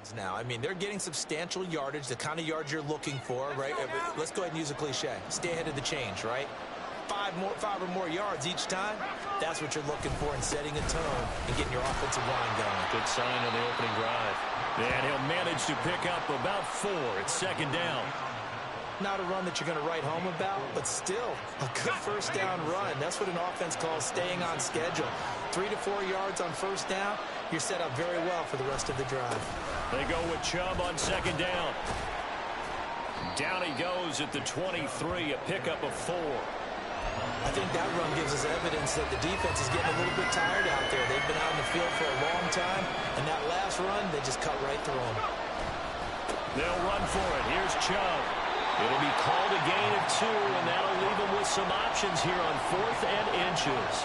yards now. I mean, they're getting substantial yardage, the kind of yards you're looking for, right? Let's go ahead and use a cliche. Stay ahead of the change, right? Five or more yards each time, that's what you're looking for in setting a tone and getting your offensive line going. Good sign on the opening drive. And he'll manage to pick up about 4. It's second down. Not a run that you're going to write home about, but still a good first down run. That's what an offense calls staying on schedule. 3 to 4 yards on first down, you're set up very well for the rest of the drive. They go with Chubb on second down. Down he goes at the 23, a pickup of 4. I think that run gives us evidence that the defense is getting a little bit tired out there. They've been out in the field for a long time, and that last run, they just cut right through them. They'll run for it. Here's Chubb. It'll be called a gain of 2, and that'll leave them with some options here on 4th and inches.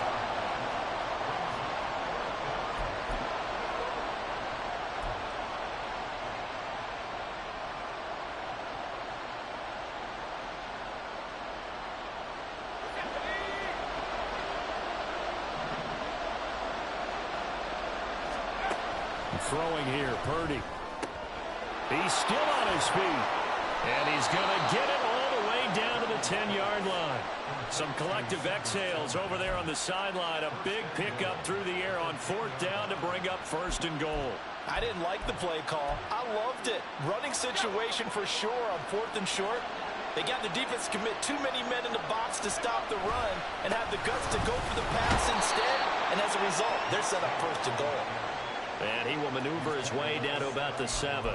Throwing here, Purdy. He's still on his feet. And he's going to get it all the way down to the 10-yard line. Some collective exhales over there on the sideline. A big pickup through the air on 4th down to bring up 1st and goal. I didn't like the play call. I loved it. Running situation for sure on 4th and short. They got the defense to commit too many men in the box to stop the run and have the guts to go for the pass instead. And as a result, they're set up 1st and goal. And he will maneuver his way down to about the 7.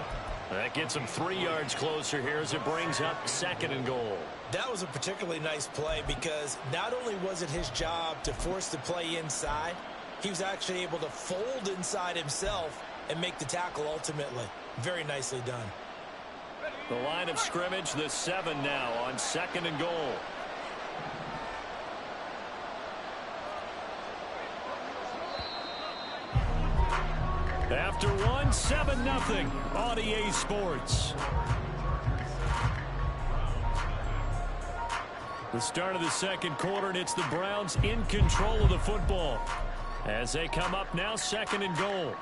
That gets him 3 yards closer here as it brings up 2nd and goal. That was a particularly nice play because not only was it his job to force the play inside, he was actually able to fold inside himself and make the tackle ultimately. Very nicely done. The line of scrimmage, the 7 now on 2nd and goal. After one, 7-0 on EA Sports. The start of the second quarter, and it's the Browns in control of the football as they come up now 2nd and goal.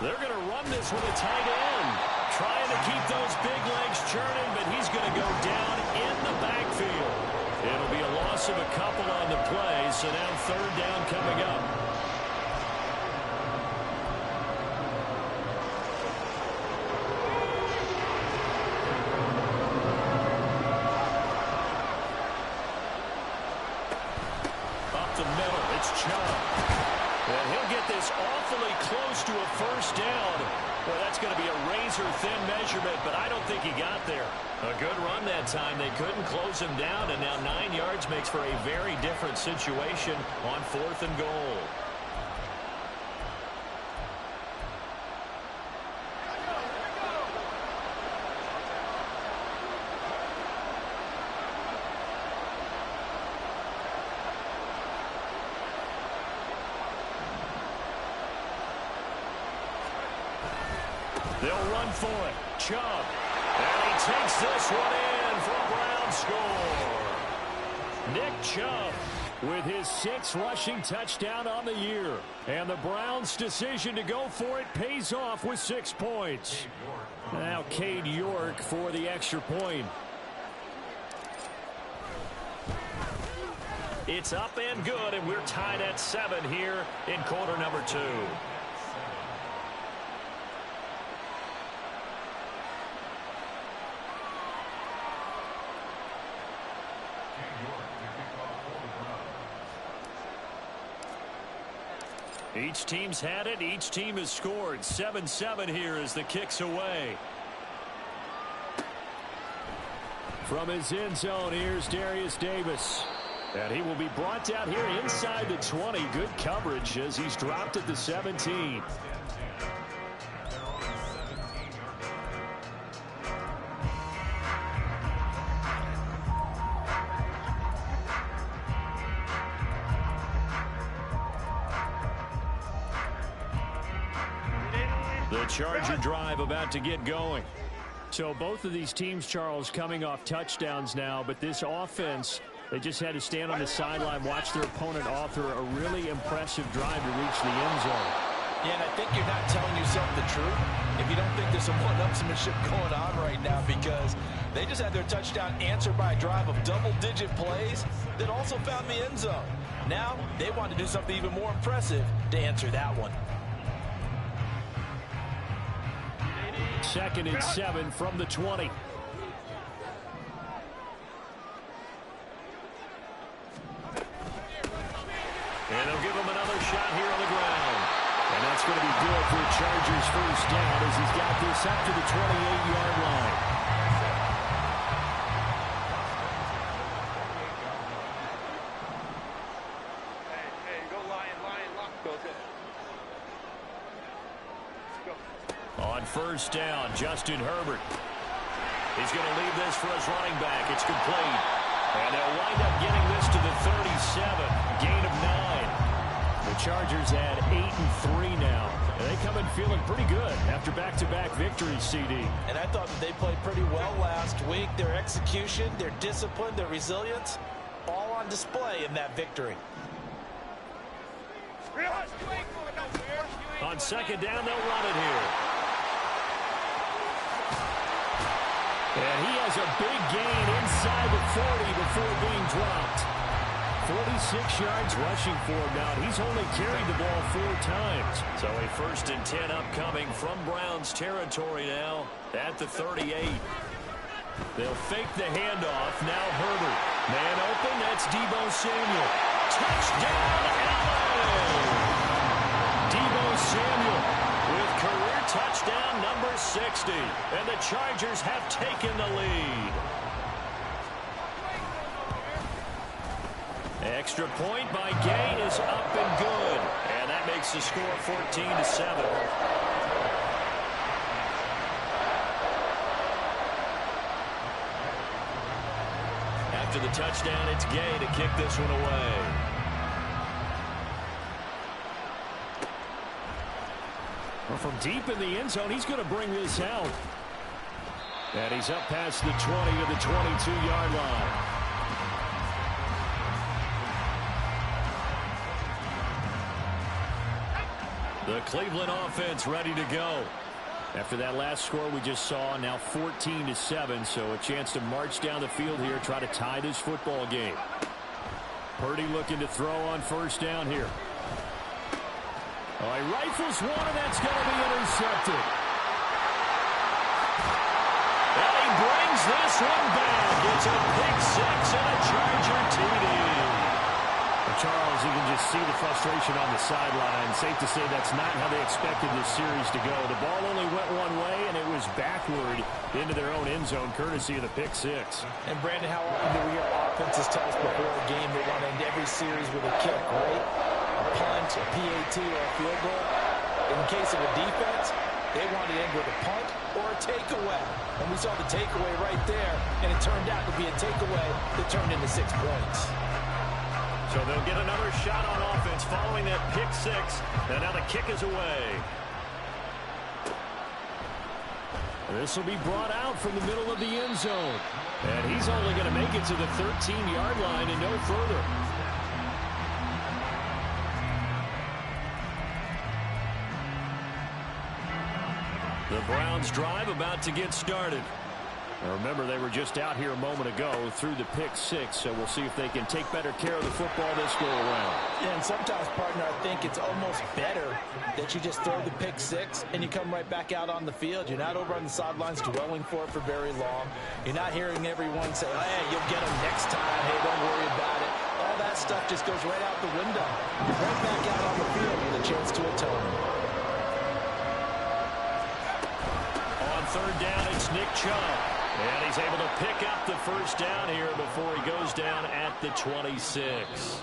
They're going to run this with a tight end. Trying to keep those big legs churning, but he's going to go down in the backfield. It'll be a loss of a couple on the play, so now 3rd down coming up. Up the middle, it's Chubb. And he'll get this awfully close to a 1st down. Well, that's going to be a razor-thin measurement, but I don't think he got there. A good run that time. They couldn't close him down, and now 9 yards makes for a very different situation on 4th and goal. They'll run for it. Chubb. And he takes this one in for a Brown score. Nick Chubb with his 6th rushing touchdown on the year. And the Browns' decision to go for it pays off with 6 points. Now Cade York for the extra point. It's up and good, and we're tied at 7 here in quarter number 2. Each team's had it. Each team has scored. 7-7 here as the kick's away. From his end zone, here's Darius Davis. And he will be brought down here inside the 20. Good coverage as he's dropped at the 17. The Charger drive about to get going. So both of these teams, Charles, coming off touchdowns now, but this offense, they just had to stand on the sideline, watch their opponent author a really impressive drive to reach the end zone. Yeah, and I think you're not telling yourself the truth if you don't think there's some one-upsmanship going on right now, because they just had their touchdown answered by a drive of double-digit plays that also found the end zone. Now they want to do something even more impressive to answer that one. 2nd and 7 from the 20. And they'll give him another shot here on the ground. And that's going to be good for the Chargers' first down as he's got this up to the 28-yard line. Hey, go Lion, lock. Go. On first down, Justin Herbert. He's going to leave this for his running back. It's complete. And they'll wind up getting this to the 37. Gain of 9. The Chargers had 8-3 now. And they come in feeling pretty good after back-to-back victories, CD. And I thought that they played pretty well last week. Their execution, their discipline, their resilience, all on display in that victory. On second down, they'll run it here. And he has a big gain inside the 40 before being dropped. 46 yards rushing for him now. He's only carried the ball 4 times. So a 1st and 10 upcoming from Browns territory now at the 38. They'll fake the handoff. Now Herbert. Man open. That's Deebo Samuel. Touchdown, Allen! Deebo Samuel with career touchdown number 60. And the Chargers have taken the lead. Extra point by Gay is up and good. And that makes the score 14-7. After the touchdown, it's Gay to kick this one away. Well, from deep in the end zone, he's going to bring this out. And he's up past the 20 to the 22-yard line. The Cleveland offense ready to go. After that last score we just saw, now 14-7, so a chance to march down the field here, try to tie this football game. Purdy looking to throw on first down here. Oh, he rifles one, and that's going to be intercepted. And he brings this one back. It's a pick six and a Charger TD. Charles, you can just see the frustration on the sideline. Safe to say that's not how they expected this series to go. The ball only went one way, and it was backward into their own end zone, courtesy of the pick six. And, Brandon, how often do we hear offenses tell us before a game they want to end every series with a kick, right? A punt, a PAT, or a field goal. In case of a defense, they want to end with a punt or a takeaway. And we saw the takeaway right there, and it turned out to be a takeaway that turned into 6 points. So they'll get another shot on offense following that pick six. And now the kick is away. This will be brought out from the middle of the end zone. And he's only going to make it to the 13-yard line and no further. The Browns drive about to get started. Now remember, they were just out here a moment ago through the pick six, so we'll see if they can take better care of the football this go around. Yeah, and sometimes, partner, I think it's almost better that you just throw the pick six and you come right back out on the field. You're not over on the sidelines dwelling for it for very long. You're not hearing everyone say, oh, hey, you'll get them next time. Hey, don't worry about it. All that stuff just goes right out the window. You're right back out on the field with a chance to atone. On third down, it's Nick Chubb. And he's able to pick up the first down here before he goes down at the 26.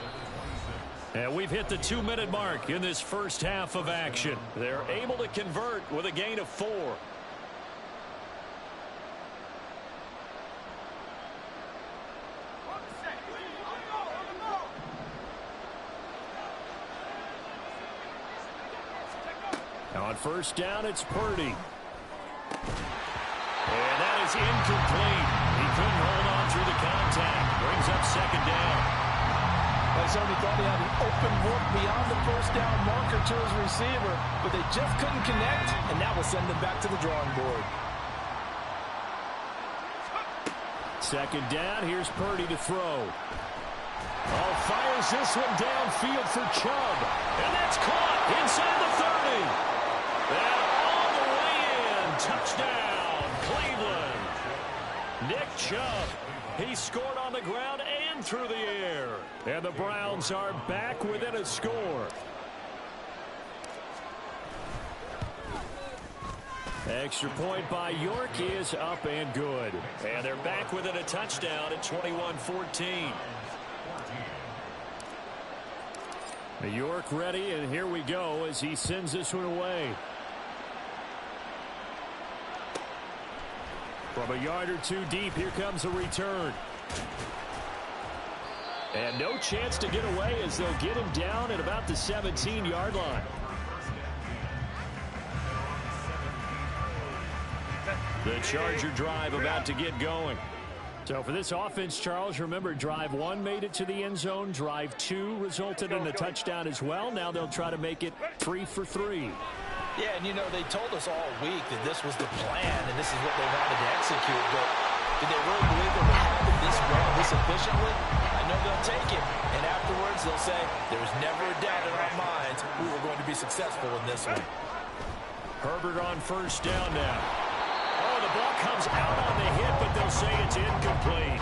And we've hit the 2-minute mark in this first half of action. They're able to convert with a gain of 4. On first down, it's Purdy. And that is incomplete. He couldn't hold on through the contact. Brings up second down. They certainly thought he had an open look beyond the first down marker to his receiver, but they just couldn't connect, and that will send them back to the drawing board. Second down, here's Purdy to throw. Oh, fires this one downfield for Chubb. And that's caught inside the 30. And all the way in. Touchdown, Cleveland. Nick Chubb. He scored on the ground and through the air. And the Browns are back within a score. Extra point by York is up and good. And they're back within a touchdown at 21-14. York ready, and here we go as he sends this one away. From a yard or two deep, here comes a return. And no chance to get away as they'll get him down at about the 17-yard line. The Charger drive about to get going. So for this offense, Charles, remember, drive 1 made it to the end zone. Drive 2 resulted in a touchdown as well. Now they'll try to make it 3 for 3. Yeah, and you know, they told us all week that this was the plan and this is what they wanted to execute, but did they really believe it would happen this well, this efficiently? I know they'll take it, and afterwards they'll say, there's never a doubt in our minds we were going to be successful in this one. Herbert on first down now. Oh, the ball comes out on the hit, but they'll say it's incomplete.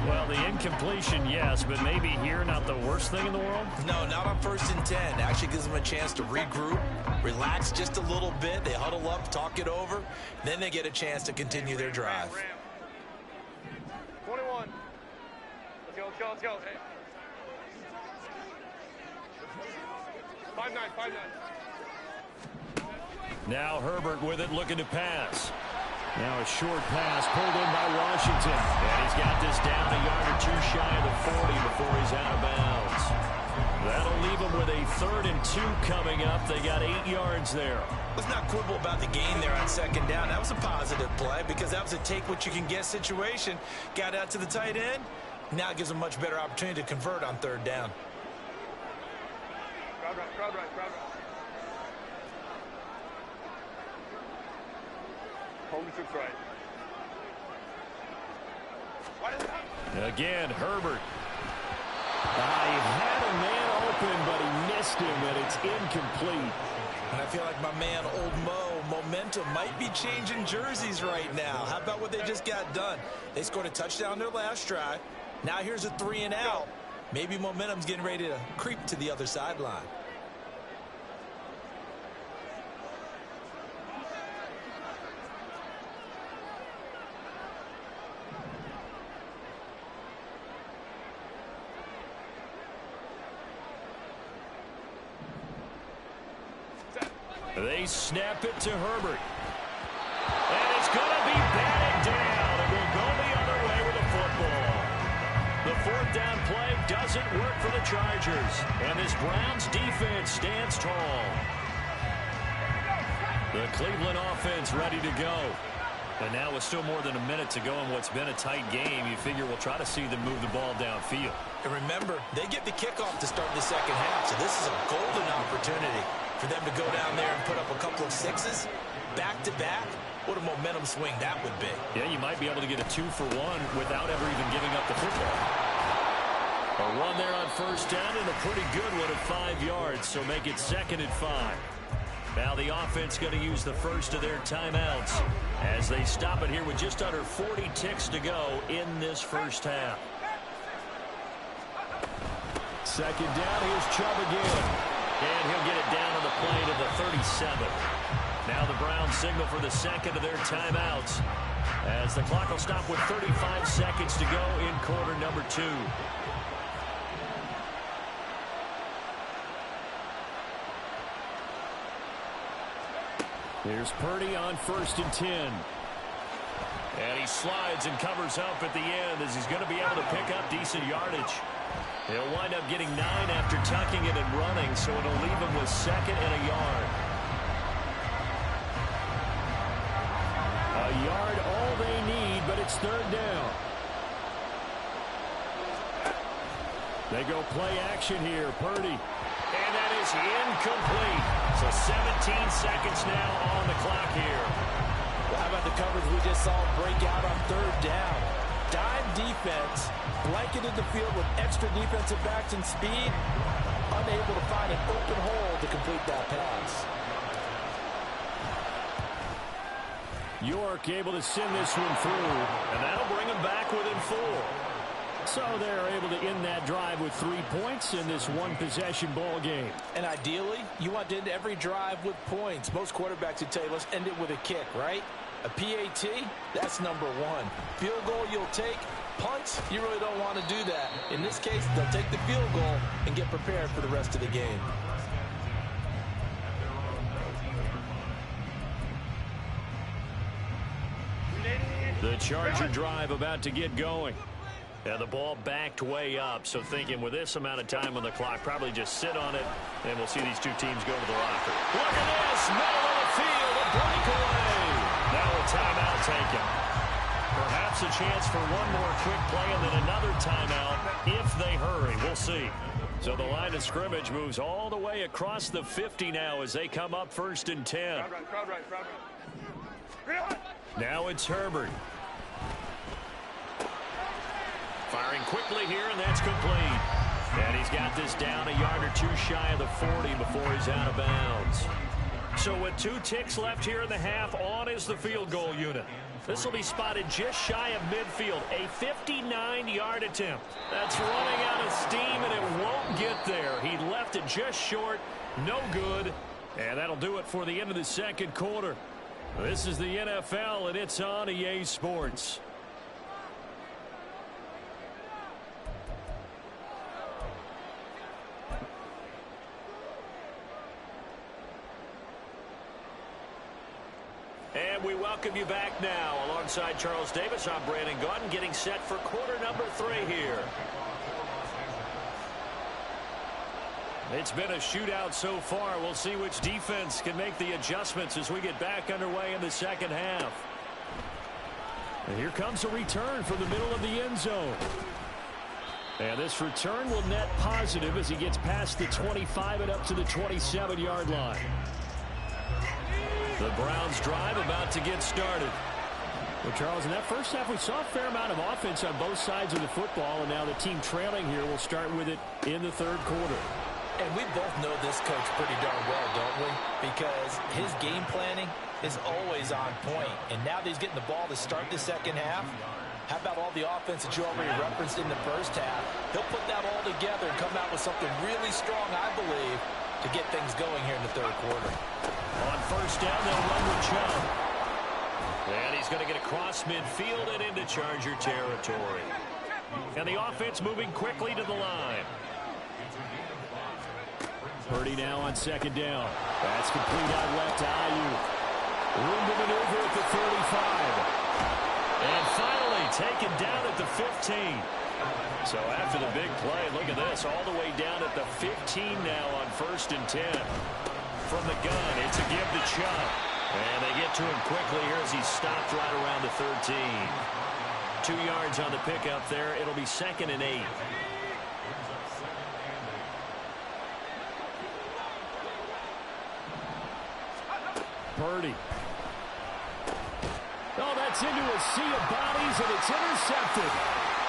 Well, the incompletion, yes, but maybe here not the worst thing in the world? No, not on 1st and 10. Actually gives them a chance to regroup, relax just a little bit. They huddle up, talk it over. Then they get a chance to continue their drive. 21. Let's go, let's go, let's go. Hey. 5-9, 5-9. Now Herbert with it, looking to pass. Now a short pass pulled in by Washington. And he's got this down a yard or two shy of the 40 before he's out of bounds. That'll leave him with a 3rd and 2 coming up. They got 8 yards there. Let's not quibble about the gain there on 2nd down. That was a positive play because that was a take-what-you-can-get situation. Got out to the tight end. Now it gives them a much better opportunity to convert on 3rd down. Crowd right, crowd right, crowd right. Home troops right. Again, Herbert. He had a man open, but he missed him, and it's incomplete. And I feel like my man, Old Mo, momentum might be changing jerseys right now. How about what they just got done? They scored a touchdown their last drive. Now here's a 3 and out. Maybe momentum's getting ready to creep to the other sideline. They snap it to Herbert. And it's going to be batted down. And will go the other way with the football. The 4th down play doesn't work for the Chargers. And this Browns defense stands tall. The Cleveland offense ready to go. And now with still more than a minute to go in what's been a tight game, you figure we'll try to see them move the ball downfield. And remember, they get the kickoff to start the 2nd half. So this is a golden opportunity for them to go down there and put up a couple of 6s back-to-back. What a momentum swing that would be. Yeah, you might be able to get a 2-for-1 without ever even giving up the football. A run there on 1st down and a pretty good one at 5 yards, so make it 2nd and 5. Now the offense going to use the first of their timeouts as they stop it here with just under 40 ticks to go in this first half. 2nd down, here's Chubb again. And he'll get it down on the play to the 37. Now the Browns signal for the 2nd of their timeouts as the clock will stop with 35 seconds to go in quarter number 2. Here's Purdy on 1st and 10. And he slides and covers up at the end as he's going to be able to pick up decent yardage. He'll wind up getting 9 after tucking it and running, so it'll leave him with 2nd and a yard. It's third down. They go play action here. Purdy. And that is incomplete. So 17 seconds now on the clock here. Well, how about the coverage we just saw break out on third down? Dime defense, blanketed the field with extra defensive backs and speed, unable to find an open hole to complete that pass. York able to send this one through, and that'll bring them back within 4. So they're able to end that drive with 3 points in this one-possession ball game. And ideally, you want to end every drive with points. Most quarterbacks would tell you, let's end it with a kick, right? A PAT, that's number 1. Field goal you'll take. Punts, you really don't want to do that. In this case, they'll take the field goal and get prepared for the rest of the game. The Charger drive about to get going. And the ball backed way up, so thinking with this amount of time on the clock, probably just sit on it, and we'll see these two teams go to the locker. Look at this, middle of the field, a breakaway. Now a timeout taken. Perhaps a chance for one more quick play and then another timeout if they hurry. We'll see. So the line of scrimmage moves all the way across the 50 now as they come up 1st and 10. Crowd right. Now it's Herbert. Firing quickly here, and that's complete. And he's got this down a yard or 2 shy of the 40 before he's out of bounds. So with 2 ticks left here in the half, on is the field goal unit. This will be spotted just shy of midfield, a 59-yard attempt. That's running out of steam, and it won't get there. He left it just short, no good, and that'll do it for the end of the second quarter. This is the NFL, and it's on EA Sports. And we welcome you back now. Alongside Charles Davis, I'm Brandon Gaudin, getting set for quarter number 3 here. It's been a shootout so far. We'll see which defense can make the adjustments as we get back underway in the second half. And here comes a return from the middle of the end zone. And this return will net positive as he gets past the 25 and up to the 27-yard line. The Browns drive about to get started. Well, Charles, in that first half, we saw a fair amount of offense on both sides of the football, and now the team trailing here will start with it in the third quarter. And we both know this coach pretty darn well, don't we? Because his game planning is always on point. And now that he's getting the ball to start the second half, how about all the offense that you already referenced in the first half? He'll put that all together and come out with something really strong, I believe, to get things going here in the third quarter. On first down, they'll run with Chubb. And he's going to get across midfield and into Charger territory. And the offense moving quickly to the line. Purdy now on second down. That's complete out left to Ayuk. Room to maneuver at the 35. And finally taken down at the 15. So after the big play, look at this, all the way down at the 15 now on 1st and 10. From the gun, it's a give to Chubb. And they get to him quickly here as he's stopped right around the 13. 2 yards on the pickup there. It'll be 2nd and 8. Purdy. Oh, that's into a sea of bodies, and it's intercepted.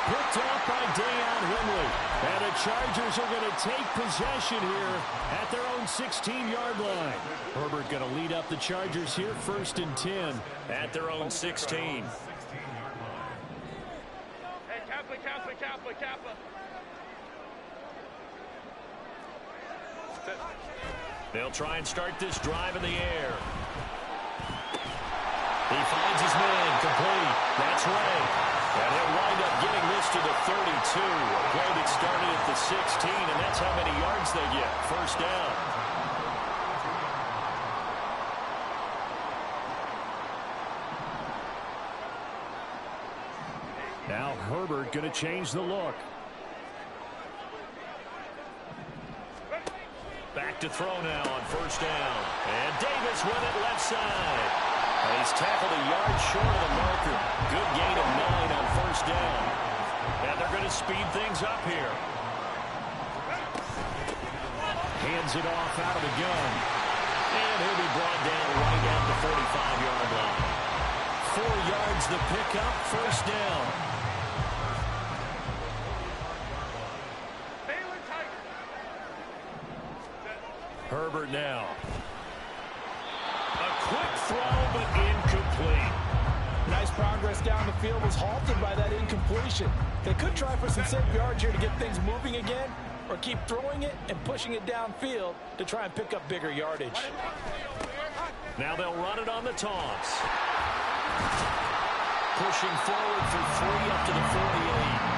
Picked off by Deion Henley. And the Chargers are going to take possession here at their own 16-yard line. Herbert going to lead up the Chargers here, 1st and 10 at their own 16. Hey, Kappa. They'll try and start this drive in the air. He finds his man, complete. That's right. And he'll wind up getting this to the 32. A play that started at the 16, and that's how many yards they get. First down. Now Herbert going to change the look. Back to throw now on first down. And Davis with it left side. He's tackled a yard short of the marker. Good gain of 9 on first down. And they're going to speed things up here. Hands it off out of the gun. And he'll be brought down right at the 45-yard line. 4 yards the pickup, first down. Herbert now. A quick throw, but incomplete. Nice progress down the field, was halted by that incompletion. They could try for some safe yards here to get things moving again, or keep throwing it and pushing it downfield to try and pick up bigger yardage. Now they'll run it on the toss. Pushing forward for 3 up to the 48.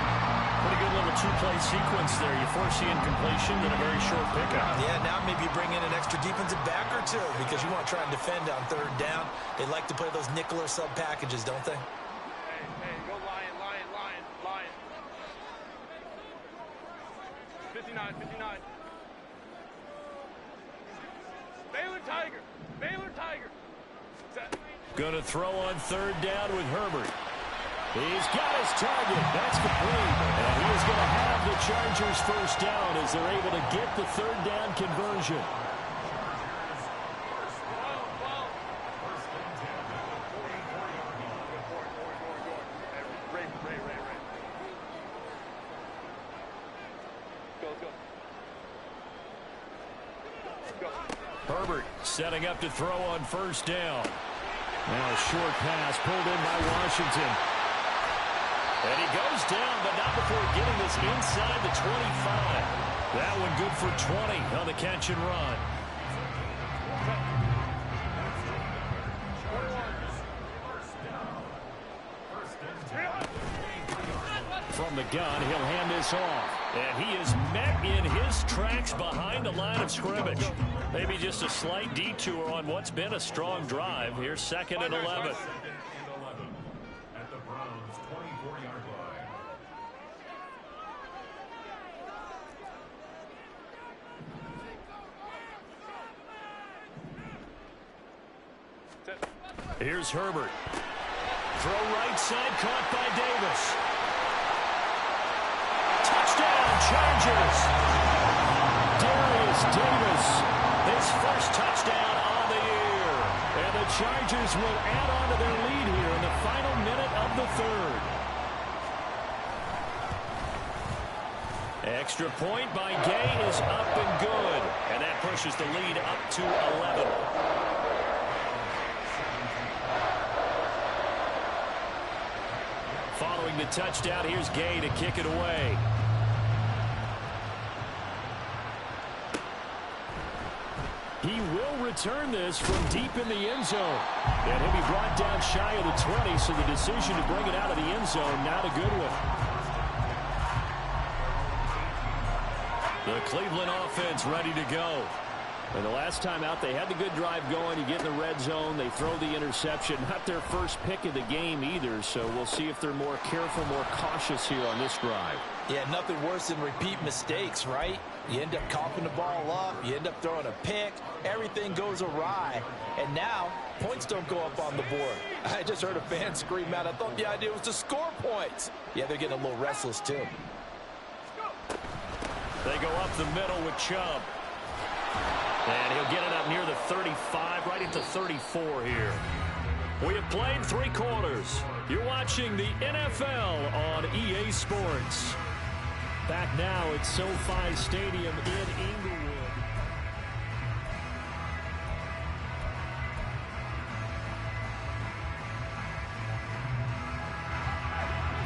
Pretty good little 2-play sequence there. You force the incompletion, then a very short pickup. Yeah, now maybe you bring in an extra defensive back or 2 because you want to try and defend on 3rd down. They like to play those nickel or sub packages, don't they? Hey, go Lion. 59. Baylor Tiger. Set. Gonna throw on 3rd down with Herbert. He's got his target. That's complete. And he is going to have the Chargers first down as they're able to get the 3rd down conversion. Herbert setting up to throw on 1st down. Now a short pass pulled in by Washington. And he goes down, but not before getting this inside the 25. That one good for 20 on the catch and run. From the gun, he'll hand this off. And he is met in his tracks behind the line of scrimmage. Maybe just a slight detour on what's been a strong drive. Here's 2nd and 11. Here's Herbert. Throw right side, caught by Davis. Touchdown, Chargers. Darius Davis, his first touchdown on the year. And the Chargers will add on to their lead here in the final minute of the 3rd. Extra point by Gay is up and good. And that pushes the lead up to 11. Following the touchdown, here's Gay to kick it away. He will return this from deep in the end zone. And he'll be brought down shy of the 20, so the decision to bring it out of the end zone, not a good one. The Cleveland offense ready to go. And the last time out, they had the good drive going. You get in the red zone, they throw the interception. Not their first pick of the game either, so we'll see if they're more careful, more cautious here on this drive. Yeah, nothing worse than repeat mistakes, right? You end up coughing the ball up, you end up throwing a pick, everything goes awry, and now points don't go up on the board. I just heard a fan scream out, I thought the idea was to score points. Yeah, they're getting a little restless too. They go up the middle with Chubb. And he'll get it up near the 35, right at the 34 here. We have played 3 quarters. You're watching the NFL on EA Sports. Back now at SoFi Stadium in Inglewood.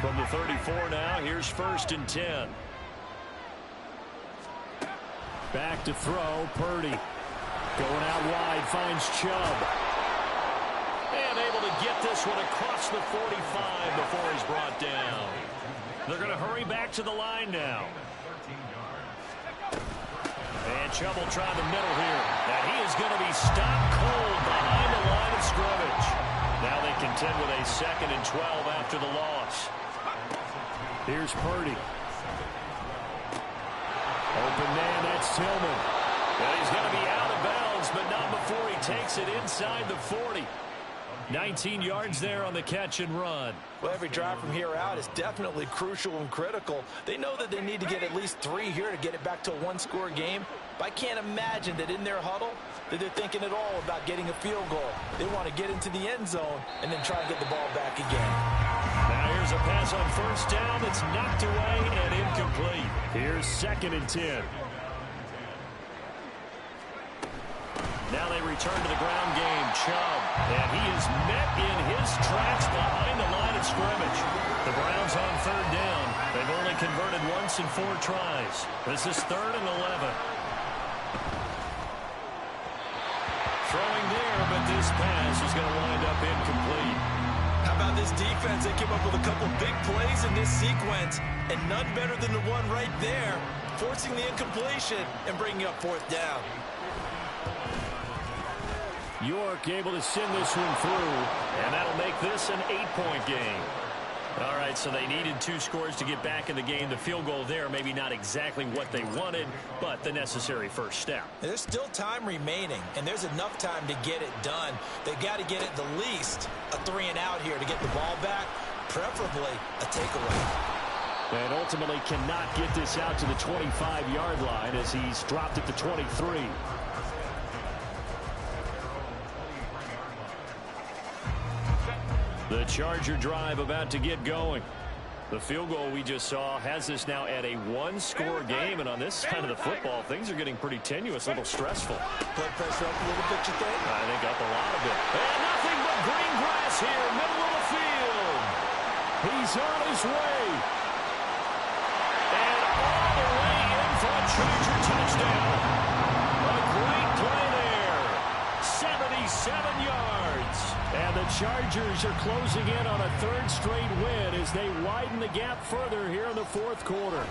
From the 34 now, here's 1st and 10. Back to throw, Purdy. Going out wide, finds Chubb. And able to get this one across the 45 before he's brought down. They're going to hurry back to the line now. And Chubb will try the middle here. And he is going to be stopped cold behind the line of scrimmage. Now they contend with a 2nd and 12 after the loss. Here's Purdy. Open man, that's Tillman. And he's going to be out of bounds, but not before he takes it inside the 40. 19 yards there on the catch and run. Well, every drive from here out is definitely crucial and critical. They know that they need to get at least 3 here to get it back to a one-score game. But I can't imagine that in their huddle that they're thinking at all about getting a field goal. They want to get into the end zone and then try and get the ball back again. Now here's a pass on first down that's knocked away and incomplete. Here's 2nd and 10. Now they return to the ground game. Chubb. And he is met in his tracks behind the line of scrimmage. The Browns on 3rd down. They've only converted once in 4 tries. This is 3rd and 11. Throwing there, but this pass is going to wind up incomplete. How about this defense? They came up with a couple big plays in this sequence, and none better than the one right there, forcing the incompletion and bringing up 4th down. York able to send this one through, and that'll make this an 8-point game. All right, so they needed 2 scores to get back in the game. The field goal there, maybe not exactly what they wanted, but the necessary first step. There's still time remaining, and there's enough time to get it done. They've got to get it the least a 3-and-out here to get the ball back, preferably a takeaway. And ultimately cannot get this out to the 25-yard line as he's dropped at the 23. The Charger drive about to get going. The field goal we just saw has this now at a 1-score game, and on this side of the football, things are getting pretty tenuous, a little stressful. Blood pressure up a little bit, you think? I think up a lot of it. And nothing but green grass here, middle of the field. He's on his way. And all the way in for a Charger touchdown. A great play there. 77 yards. And the Chargers are closing in on a 3rd straight win as they widen the gap further here in the 4th quarter.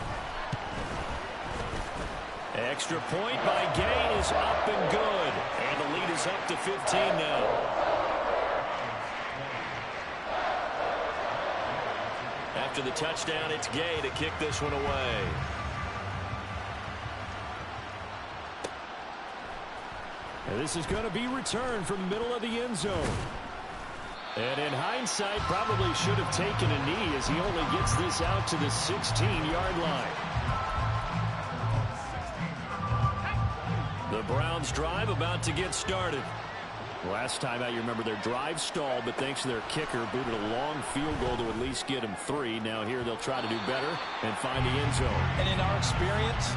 Extra point by Gay is up and good. And the lead is up to 15 now. After the touchdown, it's Gay to kick this one away. And this is going to be returned from the middle of the end zone. And in hindsight, probably should have taken a knee as he only gets this out to the 16-yard line. The Browns drive about to get started. Last time out, you remember their drive stalled, but thanks to their kicker, booted a long field goal to at least get him 3. Now here they'll try to do better and find the end zone. And in our experience,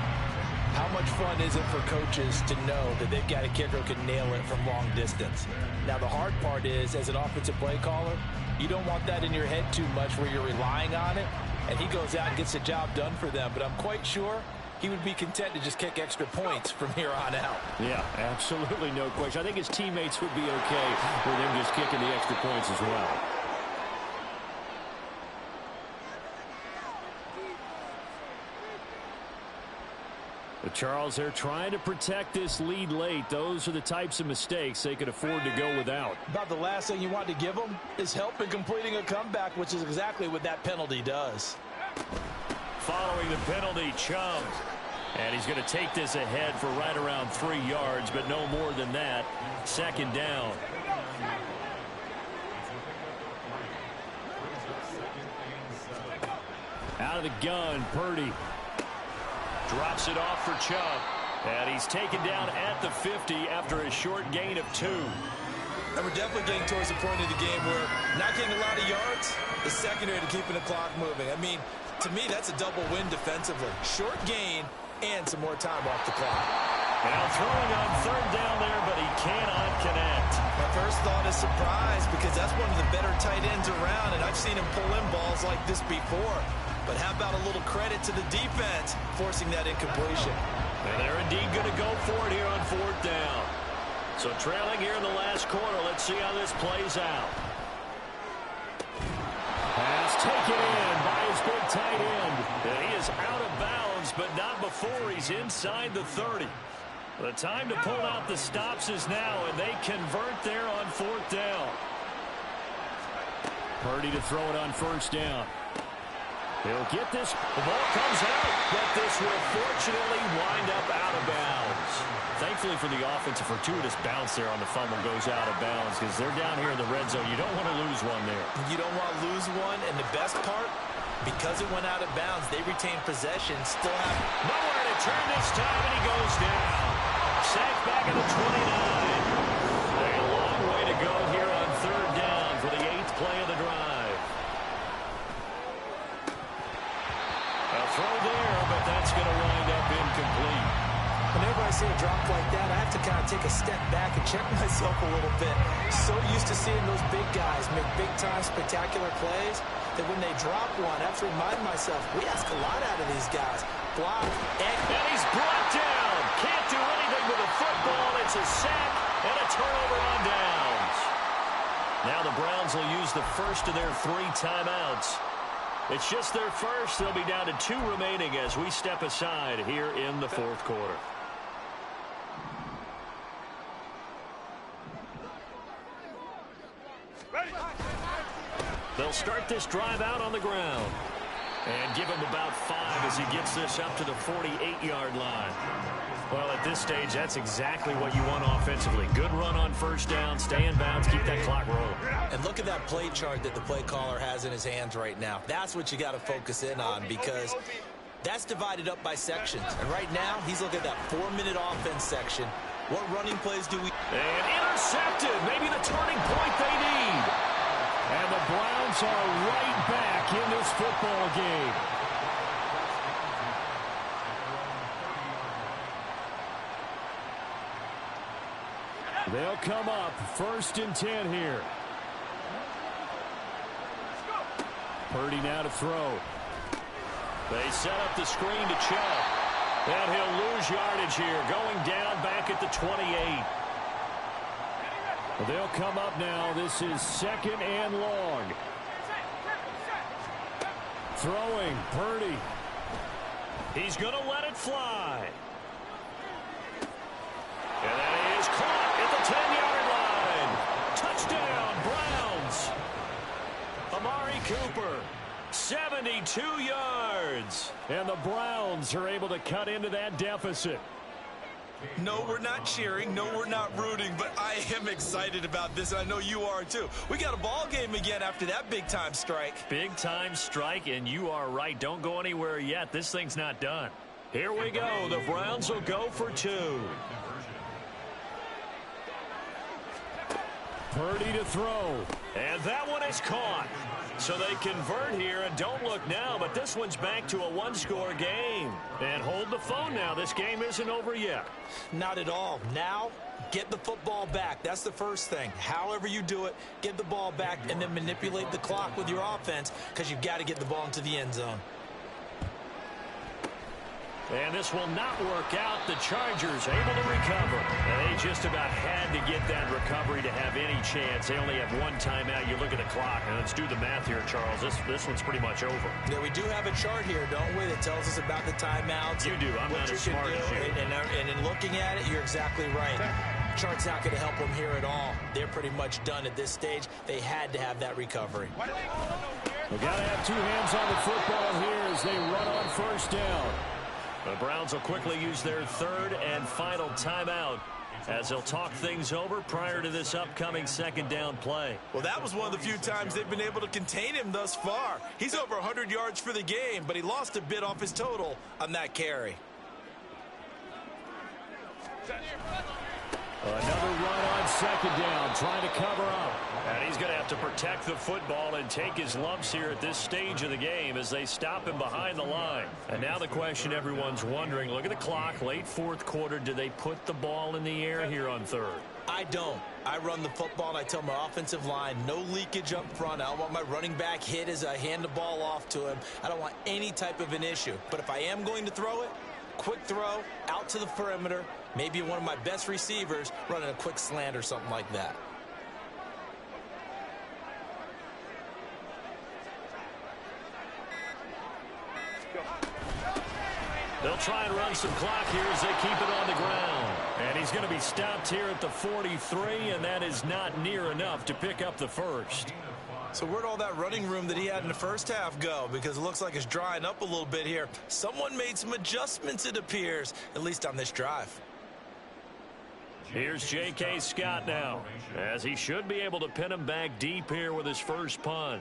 how much fun is it for coaches to know that they've got a kicker who can nail it from long distance? Now, the hard part is, as an offensive play caller, you don't want that in your head too much where you're relying on it, and he goes out and gets the job done for them. But I'm quite sure he would be content to just kick extra points from here on out. Yeah, absolutely no question. I think his teammates would be okay with him just kicking the extra points as well. But Charles, they're trying to protect this lead late. Those are the types of mistakes they could afford to go without. About the last thing you want to give them is help in completing a comeback, which is exactly what that penalty does. Following the penalty, Chubb. And he's going to take this ahead for right around 3 yards, but no more than that. 2nd down. Out of the gun, Purdy. Drops it off for Chubb. And he's taken down at the 50 after a short gain of 2. And we're definitely getting towards the point of the game where not getting a lot of yards is secondary to keeping the clock moving. I mean, to me, that's a double win defensively. Short gain and some more time off the clock. Now throwing on 3rd down there, but he cannot connect. My first thought is surprise because that's one of the better tight ends around, and I've seen him pull in balls like this before. But how about a little credit to the defense forcing that incompletion? And they're indeed going to go for it here on 4th down. So trailing here in the last quarter, let's see how this plays out. Pass taken in by his big tight end. And he is out of bounds, but not before he's inside the 30. The time to pull out the stops is now, and they convert there on 4th down. Purdy to throw it on 1st down. He'll get this. The ball comes out, but this will fortunately wind up out of bounds. Thankfully for the offense, a fortuitous bounce there on the fumble goes out of bounds because they're down here in the red zone. You don't want to lose one there. You don't want to lose one, and the best part, because it went out of bounds, they retain possession, still have nowhere to turn this time, and he goes down. Sacked back at the 29. A long way to go here on third down for the 8th play of the drive. A throw there, but that's going to wind up incomplete. Whenever I see a drop like that, I have to kind of take a step back and check myself a little bit. So used to seeing those big guys make big-time spectacular plays that when they drop one, I have to remind myself, we ask a lot out of these guys. Block, and he's brought down. Can't do anything with a football. It's a sack and a turnover on downs. Now the Browns will use the first of their 3 timeouts. It's just their first. They'll be down to 2 remaining as we step aside here in the 4th quarter. They'll start this drive out on the ground. And give him about 5 as he gets this up to the 48-yard line. Well, at this stage, that's exactly what you want offensively. Good run on first down, stay in bounds, keep that clock rolling. And look at that play chart that the play caller has in his hands right now. That's what you got to focus in on because that's divided up by sections. And right now, he's looking at that 4-minute offense section. What running plays do we... And intercepted. Maybe the turning point they need. And the Browns are right back in this football game. They'll come up 1st and 10 here. Purdy now to throw. They set up the screen to Chubb. And he'll lose yardage here, going down back at the 28. They'll come up now. This is 2nd and long. Throwing, Purdy. He's going to let it fly. And that is caught at the 10-yard line. Touchdown, Browns. Amari Cooper, 72 yards. And the Browns are able to cut into that deficit. No, we're not cheering. No, we're not rooting. But I am excited about this, and I know you are too. We got a ball game again after that big-time strike. Big-time strike, and you are right. Don't go anywhere yet. This thing's not done. Here we go. The Browns will go for 2. Purdy to throw. And that one is caught. So they convert here, and don't look now, but this one's back to a 1-score game. And hold the phone now. This game isn't over yet. Not at all. Now, get the football back. That's the first thing. However you do it, get the ball back and then manipulate the clock with your offense because you've got to get the ball into the end zone. And this will not work out. The Chargers able to recover. And they just about had to get that recovery to have any chance. They only have 1 timeout. You look at the clock, and let's do the math here, Charles. This one's pretty much over. Yeah, we do have a chart here, don't we, that tells us about the timeouts. You do. I'm not as smart as you. And in looking at it, you're exactly right. Chart's not going to help them here at all. They're pretty much done at this stage. They had to have that recovery. We've got to have 2 hands on the football here as they run on first down. The Browns will quickly use their 3rd and final timeout as they'll talk things over prior to this upcoming 2nd down play. Well, that was one of the few times they've been able to contain him thus far. He's over 100 yards for the game, but he lost a bit off his total on that carry. Another run on 2nd down, trying to cover up. And he's going to have to protect the football and take his lumps here at this stage of the game as they stop him behind the line. And now the question everyone's wondering, look at the clock, late 4th quarter, do they put the ball in the air here on 3rd? I don't. I run the football, and I tell my offensive line, no leakage up front. I don't want my running back hit as I hand the ball off to him. I don't want any type of an issue. But if I am going to throw it, quick throw, out to the perimeter, maybe one of my best receivers running a quick slant or something like that. They'll try and run some clock here as they keep it on the ground. And he's going to be stopped here at the 43, and that is not near enough to pick up the first. So where'd all that running room that he had in the first half go? Because it looks like it's drying up a little bit here. Someone made some adjustments, it appears, at least on this drive. Here's J.K. Scott now, as he should be able to pin him back deep here with his first punt.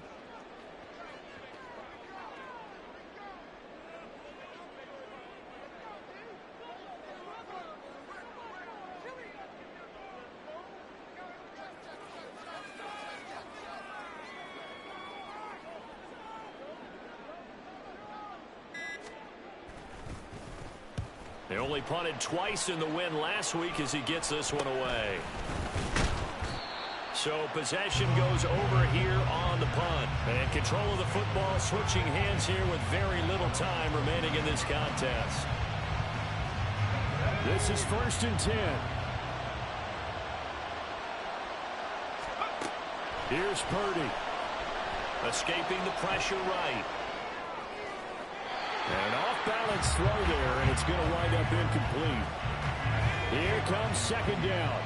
They only punted twice in the win last week as he gets this one away. So possession goes over here on the punt. And control of the football switching hands here with very little time remaining in this contest. This is 1st and 10. Here's Purdy. Escaping the pressure right. An off-balance throw there, and it's going to wind up incomplete. Here comes 2nd down.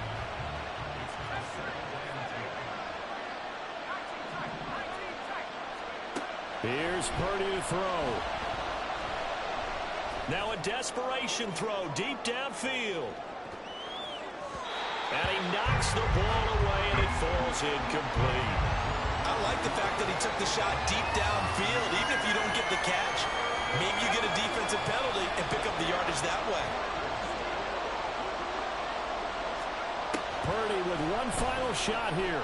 Here's Purdy to throw. Now a desperation throw deep downfield. And he knocks the ball away, and it falls incomplete. I like the fact that he took the shot deep downfield. Even if you don't get the catch, maybe you get a defensive penalty and pick up the yardage that way. Purdy with one final shot here.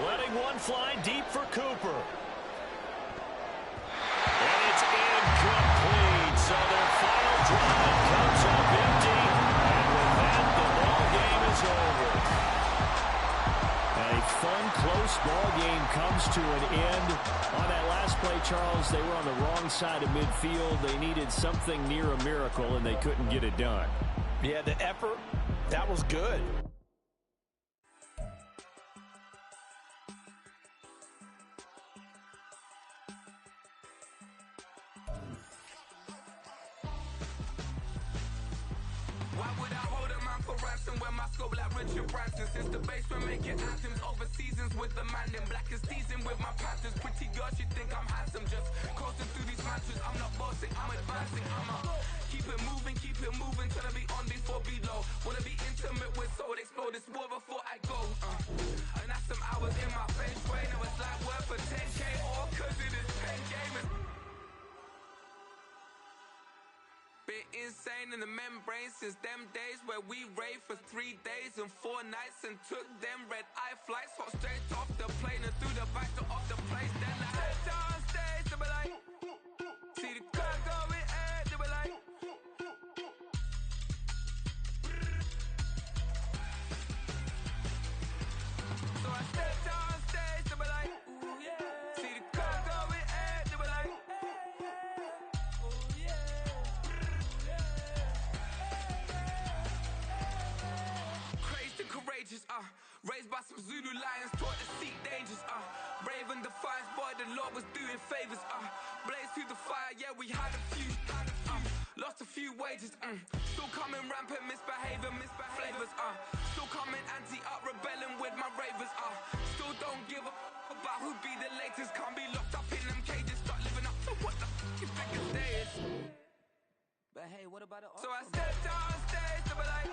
Letting one fly deep for Cooper. And it's incomplete. So their final drive comes up empty. And with that, the ball game is over. A fun, close ball game comes to an end. On that last play, Charles, they were on the wrong side of midfield. They needed something near a miracle, and they couldn't get it done. Yeah, the effort, that was good. Why would I hold a man for ransom when my scope like Richard Branson? Since the basement making anthems over seasons with the man in black is seasoned with my panthers. Pretty girls, you think I'm handsome, just coasting through these matches. I'm not bossing, I'm advancing. Keep it moving till I be on before below. Wanna be intimate with soul, explore this war before I go. And that's some hours in my feng shui. Now it's like worth for 10K all cause it is pen gamers. Been insane in the membrane since them days where we raved for 3 days and 4 nights and took them red eye flights, hot straight off the plane and through the back door of the place. Then I head on stage, they be like, see the car going ahead, they be like, so I stepped on stage, they be like, ooh yeah, see the car going ahead, they be like, ooh yeah. Courageous, raised by some Zulu lions, taught to seek dangers, brave and defiant, boy, the Lord was doing favors, blaze through the fire, yeah, we had a few, lost a few wages, still coming rampant, misbehavior, flavors, still coming anti-up, rebelling with my ravers, still don't give a about who be the latest, can't be locked up in them cages, start living up to what the you think it is. But hey, what about it? So I stepped on stage, they were like,